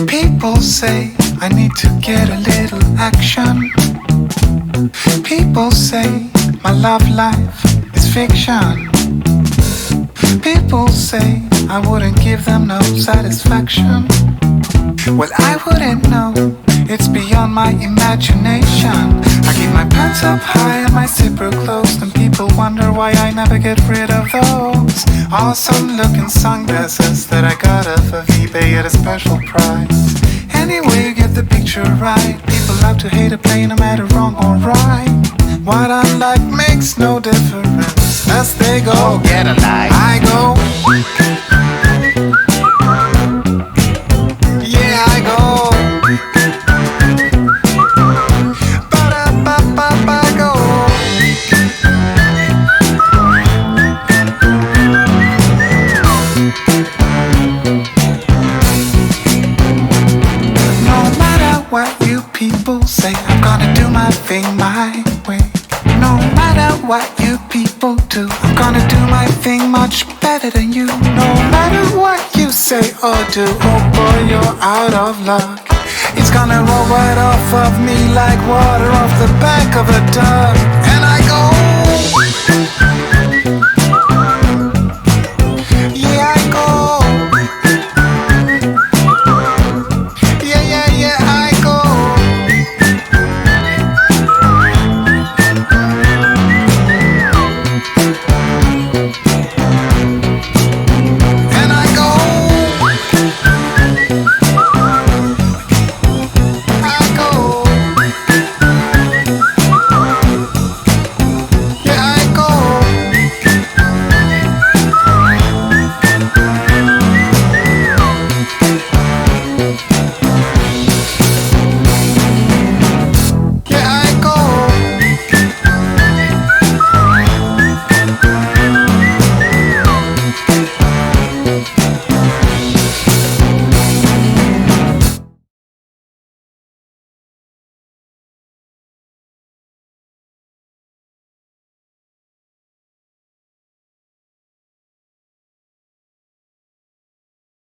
People say I need to get a little action. People say my love life is fiction. People say I wouldn't give them no satisfaction. Well, I wouldn't know, it's beyond my imagination. I keep my pants up high and my zipper closed, and people wonder why I never get rid of those awesome looking sunglasses that I got off of eBay at a special price. Anyway, you get the picture right. People love to hate a play no matter wrong or right. What I like makes no difference as they go. Oh, get a life. I go. Yeah, I go. Ba-da-ba-ba-ba, go. No matter what you people say, I'm gonna do my thing my way. No matter what you people do, I'm gonna do my thing much better than you. No matter what you say or do, oh boy, you're out of luck. It's gonna roll right off of me like water off the back of a duck.